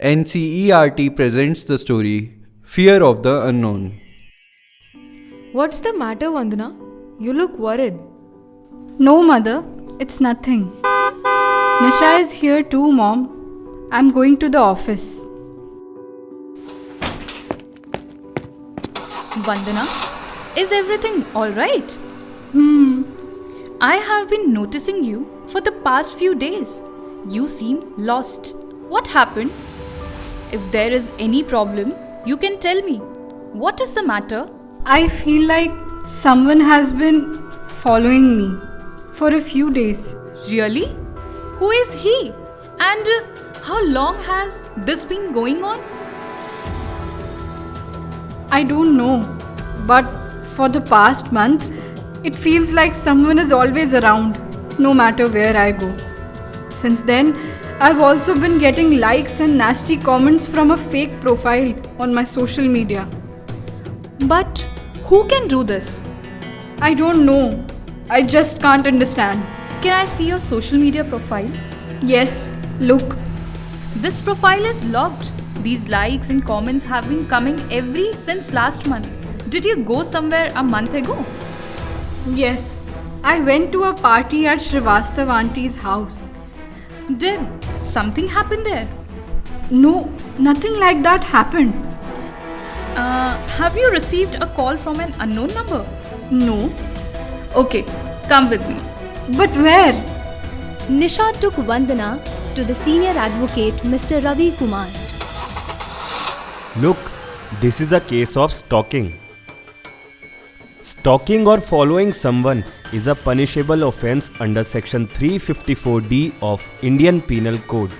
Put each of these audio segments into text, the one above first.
NCERT presents the story Fear of the Unknown. What's the matter, Vandana? You look worried. No, mother, it's nothing. Nisha is here too, mom. I'm going to the office. Vandana, is everything alright? I have been noticing you for the past few days. You seem lost. What happened? If there is any problem, you can tell me. What is the matter? I feel like someone has been following me for a few days. Really? Who is he? And how long has this been going on? I don't know, but for the past month, it feels like someone is always around, no matter where I go. Since then, I've also been getting likes and nasty comments from a fake profile on my social media. But who can do this? I don't know. I just can't understand. Can I see your social media profile? Yes, look. This profile is locked. These likes and comments have been coming since last month. Did you go somewhere a month ago? Yes, I went to a party at Srivastav auntie's house. Did something happen there? No, nothing like that happened. Have you received a call from an unknown number? No. Okay, come with me. But where? Nisha took Vandana to the senior advocate Mr. Ravi Kumar. Look, this is a case of stalking. Stalking or following someone is a punishable offence under Section 354D of Indian Penal Code.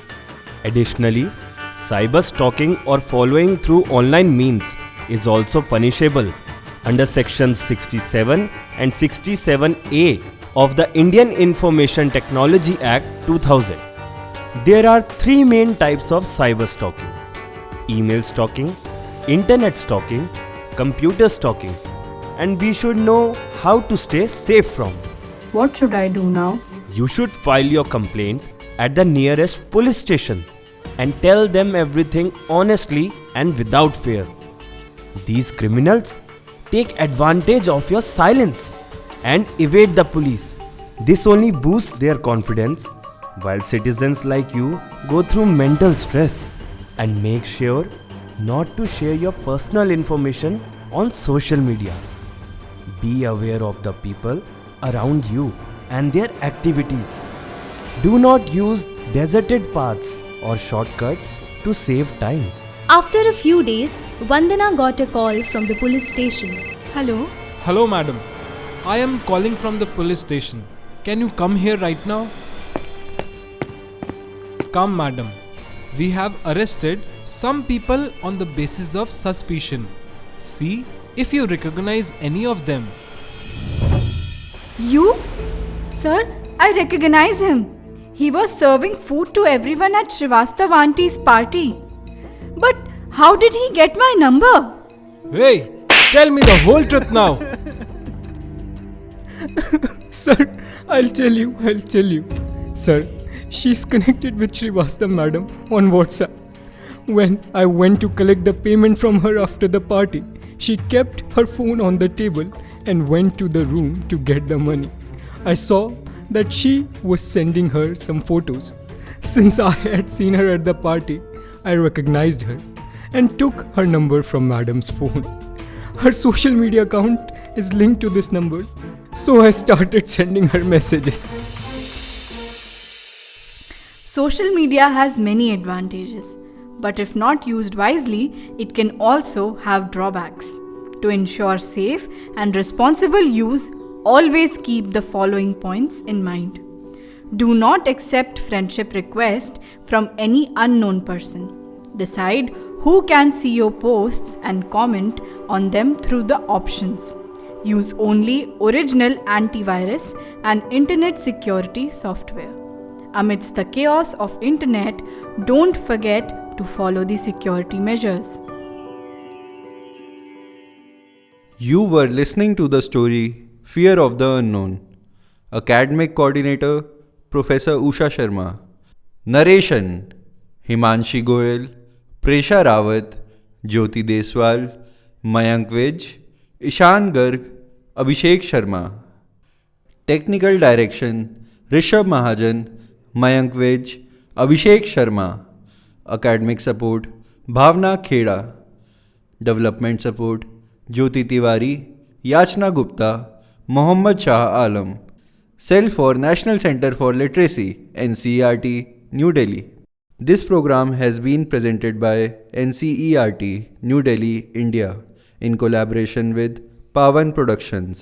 Additionally, cyber stalking or following through online means is also punishable under Sections 67 and 67A of the Indian Information Technology Act 2000. There are three main types of cyber stalking: email stalking, internet stalking, computer stalking, and we should know how to stay safe from. What should I do now? You should file your complaint at the nearest police station and tell them everything honestly and without fear. These criminals take advantage of your silence and evade the police. This only boosts their confidence, while citizens like you go through mental stress. And make sure not to share your personal information on social media. Be aware of the people around you and their activities. Do not use deserted paths or shortcuts to save time. After a few days, Vandana got a call from the police station. Hello? Hello, madam. I am calling from the police station. Can you come here right now? Come, madam. We have arrested some people on the basis of suspicion. See if you recognize any of them. You? Sir, I recognize him. He was serving food to everyone at Srivastav auntie's party. But how did he get my number? Hey, tell me the whole truth now. Sir, I'll tell you. Sir, she's connected with Srivastav madam on WhatsApp. When I went to collect the payment from her after the party, she kept her phone on the table and went to the room to get the money. I saw that she was sending her some photos. Since I had seen her at the party, I recognized her and took her number from madam's phone. Her social media account is linked to this number, so I started sending her messages. Social media has many advantages, but if not used wisely, it can also have drawbacks. To ensure safe and responsible use, always keep the following points in mind. Do not accept friendship requests from any unknown person. Decide who can see your posts and comment on them through the options. Use only original antivirus and internet security software. Amidst the chaos of internet, don't forget to follow the security measures. You were listening to the story Fear of the Unknown. Academic Coordinator Professor Usha Sharma. Narration Himanshi Goyal, Presha Rawat, Jyoti Deswal, Mayank Vij, Ishan Garg, Abhishek Sharma. Technical direction Rishabh Mahajan, Mayank Vij, Abhishek Sharma. Academic support Bhavna Khera. Development support Jyoti Tiwari, Yachna Gupta, Mohammad Shah Alam. Cell for National Center for Literacy, NCERT, New Delhi. This program has been presented by NCERT, New Delhi, India, in collaboration with Pawan Productions.